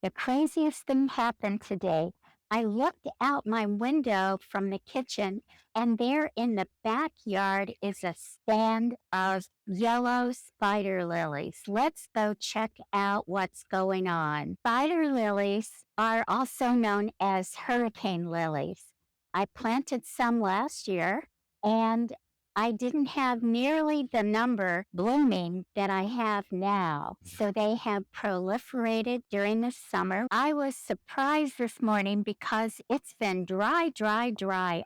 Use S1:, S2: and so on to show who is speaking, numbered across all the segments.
S1: The craziest thing happened today. I looked out my window from the kitchen, and there in the backyard is a stand of yellow spider lilies. Let's go check out what's going on. Spider lilies are also known as hurricane lilies. I planted some last year, and I didn't have nearly the number blooming that I have now. So they have proliferated during the summer. I was surprised this morning because it's been dry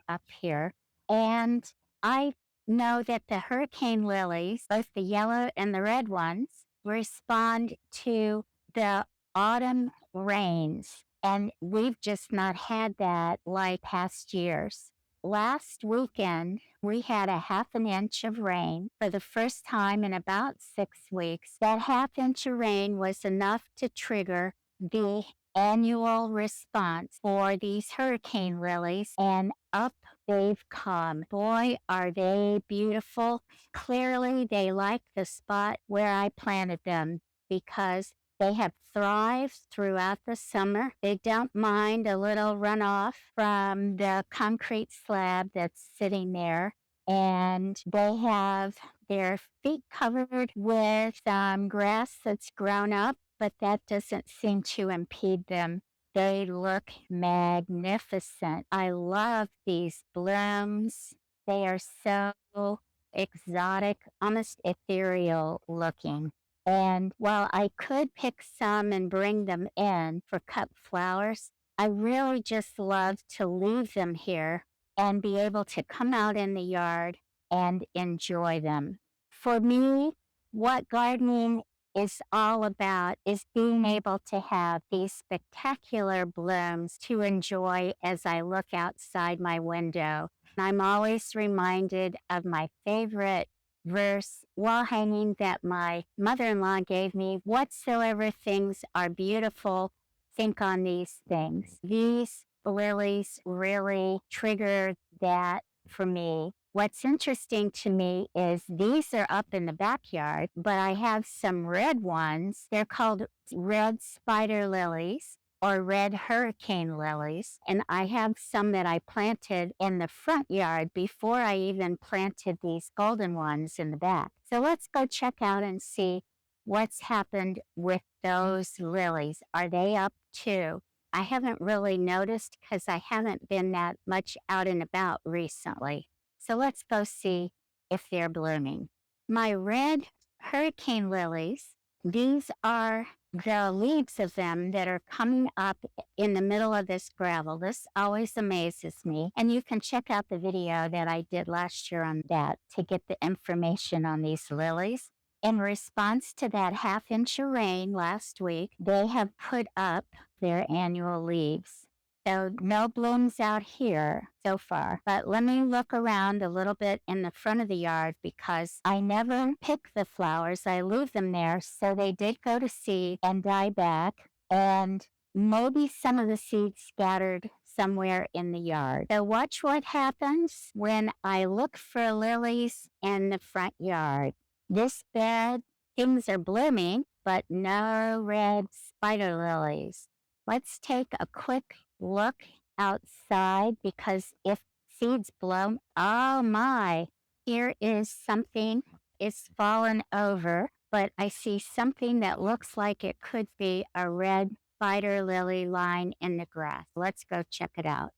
S1: up here. And I know that the hurricane lilies, both the yellow and the red ones, respond to the autumn rains. And we've just not had that like past years. Last weekend, we had a half an inch of rain for the first time in about 6 weeks. That half inch of rain was enough to trigger the annual response for these hurricane lilies, and up they've come. Boy, are they beautiful. Clearly, they like the spot where I planted them because they have thrived throughout the summer. They don't mind a little runoff from the concrete slab that's sitting there. And they have their feet covered with grass that's grown up, but that doesn't seem to impede them. They look magnificent. I love these blooms. They are so exotic, almost ethereal looking. And while I could pick some and bring them in for cut flowers, I really just love to leave them here and be able to come out in the yard and enjoy them. For me, what gardening is all about is being able to have these spectacular blooms to enjoy as I look outside my window. I'm always reminded of my favorite verse wall hanging that my mother-in-law gave me. Whatsoever things are beautiful, think on these things. These lilies really trigger that for me. What's interesting to me is these are up in the backyard, but I have some red ones. They're called red spider lilies or red hurricane lilies. And I have some that I planted in the front yard before I even planted these golden ones in the back. So let's go check out and see what's happened with those lilies. Are they up too? I haven't really noticed because I haven't been that much out and about recently. So let's go see if they're blooming. My red hurricane lilies, these are the leaves of them that are coming up in the middle of this gravel. This always amazes me. And you can check out the video that I did last year on that to get the information on these lilies. In response to that half inch of rain last week, they have put up their annual leaves. So no blooms out here so far, but let me look around a little bit in the front of the yard because I never pick the flowers. I leave them there. So they did go to seed and die back, and maybe some of the seeds scattered somewhere in the yard. So watch what happens when I look for lilies in the front yard. This bed, things are blooming, but no red spider lilies. Let's take a quick look outside because if seeds blow, oh my, here is something. It's fallen over, but I see something that looks like it could be a red spider lily line in the grass. Let's go check it out.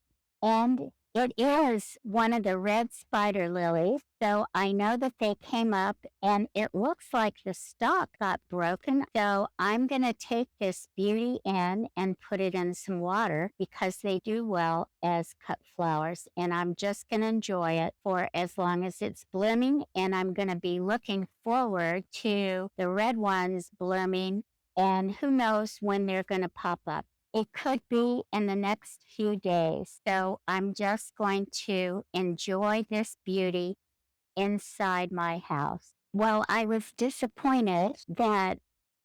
S1: And it is one of the red spider lilies, so I know that they came up and it looks like the stalk got broken. So I'm going to take this beauty in and put it in some water because they do well as cut flowers. And I'm just going to enjoy it for as long as it's blooming. And I'm going to be looking forward to the red ones blooming. And who knows when they're going to pop up. It could be in the next few days. So I'm just going to enjoy this beauty inside my house. Well, I was disappointed that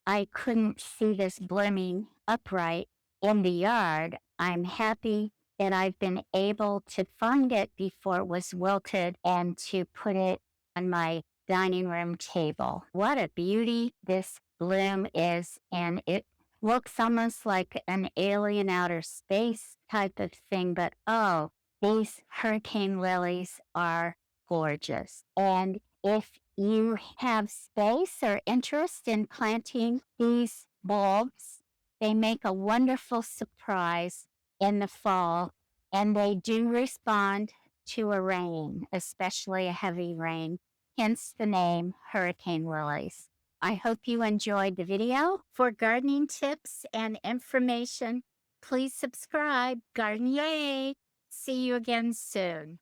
S1: I couldn't see this blooming upright in the yard. I'm happy that I've been able to find it before it was wilted and to put it on my dining room table. What a beauty this bloom is, and it Looks almost like an alien outer space type of thing, but oh, these hurricane lilies are gorgeous. And if you have space or interest in planting these bulbs, they make a wonderful surprise in the fall, and they do respond to a rain, especially a heavy rain, hence the name hurricane lilies. I hope you enjoyed the video. For gardening tips and information, please subscribe. Garden Yay! See you again soon.